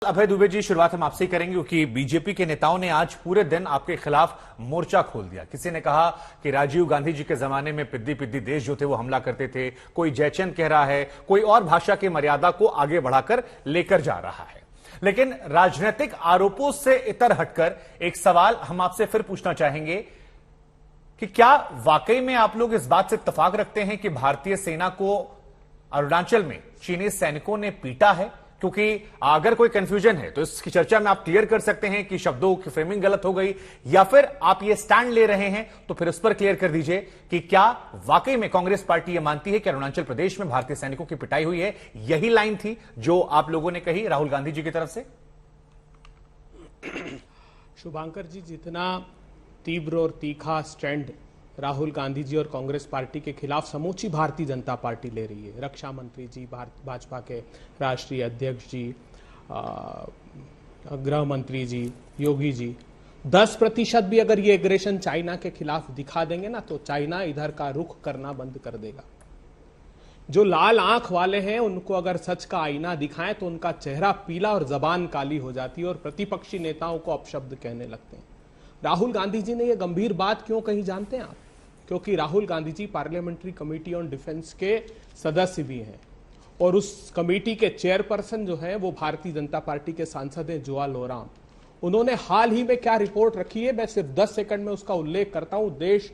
अभय दुबे जी, शुरुआत हम आपसे करेंगे क्योंकि बीजेपी के नेताओं ने आज पूरे दिन आपके खिलाफ मोर्चा खोल दिया। किसी ने कहा कि राजीव गांधी जी के जमाने में पिद्दी पिद्दी देश जो थे वो हमला करते थे, कोई जयचंद कह रहा है, कोई और भाषा की मर्यादा को आगे बढ़ाकर लेकर जा रहा है। लेकिन राजनीतिक आरोपों से इतर हटकर एक सवाल हम आपसे फिर पूछना चाहेंगे कि क्या वाकई में आप लोग इस बात से इत्तेफाक रखते हैं कि भारतीय सेना को अरुणाचल में चीनी सैनिकों ने पीटा है? क्योंकि अगर कोई कंफ्यूजन है तो इसकी चर्चा में आप क्लियर कर सकते हैं कि शब्दों की फ्रेमिंग गलत हो गई, या फिर आप ये स्टैंड ले रहे हैं तो फिर उस पर क्लियर कर दीजिए कि क्या वाकई में कांग्रेस पार्टी यह मानती है कि अरुणाचल प्रदेश में भारतीय सैनिकों की पिटाई हुई है? यही लाइन थी जो आप लोगों ने कही राहुल गांधी जी की तरफ से। शुभांकर जी, जितना तीव्र और तीखा स्टैंड राहुल गांधी जी और कांग्रेस पार्टी के खिलाफ समूची भारतीय जनता पार्टी ले रही है, रक्षा मंत्री जी, भाजपा के राष्ट्रीय अध्यक्ष जी, गृह मंत्री जी, योगी जी, 10% भी अगर ये एग्रेशन चाइना के खिलाफ दिखा देंगे ना तो चाइना इधर का रुख करना बंद कर देगा। जो लाल आंख वाले हैं उनको अगर सच का आईना दिखाएं तो उनका चेहरा पीला और जबान काली हो जाती है और प्रतिपक्षी नेताओं को अपशब्द कहने लगते हैं। राहुल गांधी जी ने यह गंभीर बात क्यों कही जानते हैं आप? क्योंकि Rahul Gandhi ji parliamentary committee on defence के सदस्य भी हैं और उस कमेटी के चेयरपर्सन जो है वो भारतीय जनता पार्टी के सांसद हैं जुआल ओराम। उन्होंने हाल ही में क्या रिपोर्ट रखी है, मैं सिर्फ 10 सेकंड में उसका उल्लेख करता हूं, देश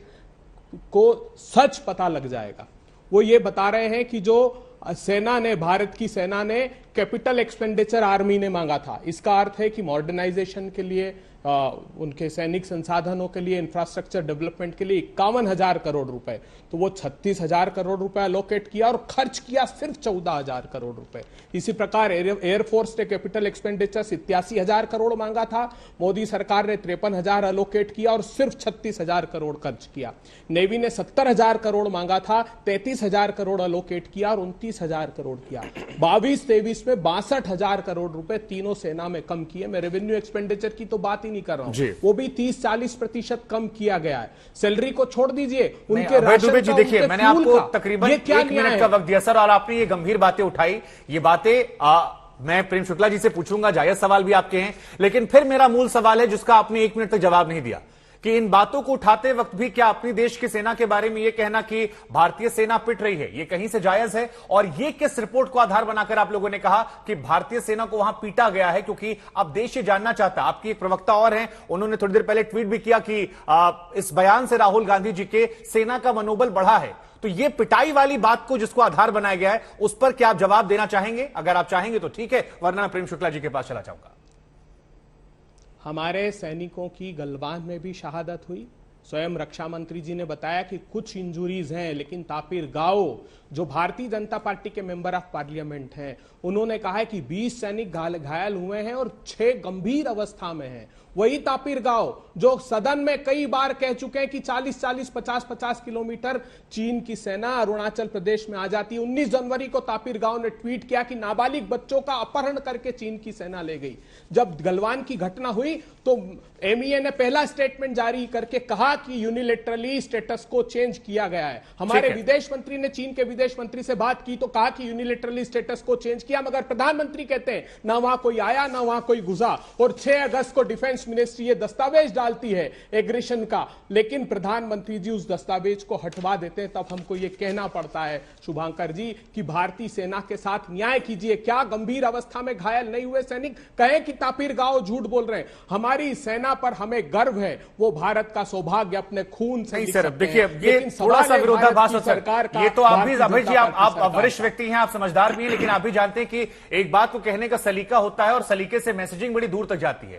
को सच पता लग जाएगा। वो ये बता रहे हैं कि जो सेना ने, भारत की सेना ने कैपिटल एक्सपेंडिचर आर्मी ने मांगा था, इसका अर्थ है कि मॉडर्नाइजेशन के लिए, उनके सैनिक संसाधनों के लिए, इंफ्रास्ट्रक्चर डेवलपमेंट के लिए 51,000 करोड़ रुपए, तो वो 36,000 करोड़ रुपए अलोकेट किया और खर्च किया सिर्फ 14,000 करोड़ रुपए। इसी प्रकार एयरफोर्स ने कैपिटल एक्सपेंडिचर 87,000 करोड़ मांगा था, मोदी सरकार ने 53,000 अलोकेट किया और सिर्फ 36,000 करोड़ खर्च किया। नेवी ने 70,000 करोड़ मांगा था, 33,000 करोड़ अलोकेट किया और 29,000 करोड़ किया। 22-23 में 62,000 करोड़ रुपए तीनों सेना में कम किए। मैं रेवेन्यू एक्सपेंडिचर की तो बात ही नहीं कर रहा हूं, वो भी 30-40% कम किया गया है। सैलरी को छोड़ दीजिए, उनके राशन जी देखिए, मैंने आपको तकरीबन 1 मिनट का वक्त दिया सर, और आपने ये गंभीर बातें उठाई। ये बातें मैं प्रेम शुक्ला जी से पूछूंगा, जायज सवाल भी आपके हैं, लेकिन फिर मेरा मूल सवाल है जिसका आपने 1 मिनट तक जवाब नहीं दिया कि इन बातों को उठाते वक्त भी क्या अपनी देश की सेना के बारे में यह कहना कि भारतीय सेना पिट रही है, यह कहीं से जायज है? और यह किस रिपोर्ट को आधार बनाकर आप लोगों ने कहा कि भारतीय सेना को वहां पीटा गया है? क्योंकि अब देश ये जानना चाहता है। आपकी एक प्रवक्ता और हैं, उन्होंने थोड़ी देर पहले ट्वीट भी किया कि इस बयान से राहुल गांधी जी के सेना का मनोबल बढ़ा है। तो ये पिटाई वाली बात को जिसको आधार बनाया गया है, उस पर क्या आप जवाब देना चाहेंगे? अगर आप चाहेंगे तो ठीक है, वरना मैं प्रेम शुक्ला जी के पास चला जाऊंगा। हमारे सैनिकों की गलवान में भी शहादत हुई। स्वयं रक्षा मंत्री जी ने बताया कि कुछ इंजुरीज हैं, लेकिन तापिर गाओ, जो भारतीय जनता पार्टी के मेंबर ऑफ पार्लियामेंट हैं, उन्होंने कहा है कि 20 सैनिक घायल हुए हैं और 6 गंभीर अवस्था में हैं। वही तापिर गाओ जो सदन में कई बार कह चुके हैं कि 40-40, 50-50 किलोमीटर चीन की सेना अरुणाचल प्रदेश में आ जाती है। 19 जनवरी को तापिर गाओ ने ट्वीट किया कि नाबालिग बच्चों का अपहरण करके चीन की सेना ले गई। जब गलवान की घटना हुई तो एमईए ने पहला स्टेटमेंट जारी करके कहा कि यूनिलेटरली स्टेटस को चेंज किया गया है। हमारे विदेश मंत्री ने चीन के विदेश मंत्री से बात की तो कहा कि यूनिलेटरली स्टेटस को चेंज किया, मगर प्रधानमंत्री कहते हैं ना वहां कोई आया ना वहां कोई घुसा। और 6 अगस्त को डिफेंस मिनिस्ट्री ये दस्तावेज डालती है एग्रेशन का, लेकिन प्रधानमंत्री जी उस दस्तावेज को हटवा देते हैं। तब हमको ये कहना पड़ता है शुभांकर जी कि भारतीय सेना के साथ न्याय कीजिए। क्या गंभीर अवस्था में घायल नहीं हुए सैनिक कहें कि तापिर गाओ झूठ बोल रहे हैं? हमारी सेना पर हमें गर्व है, वो भारत का सौभाग्य अपने खून से। नहीं सर, देखिए ये थोड़ा सा विरोधाभास है सरकार। ये तो आप भी अभय जी, आप वरिष्ठ व्यक्ति हैं, आप समझदार भी हैं, लेकिन आप भी जानते हैं कि एक बात को कहने का सलीका होता है और सलीके से मैसेजिंग बड़ी दूर तक जाती है।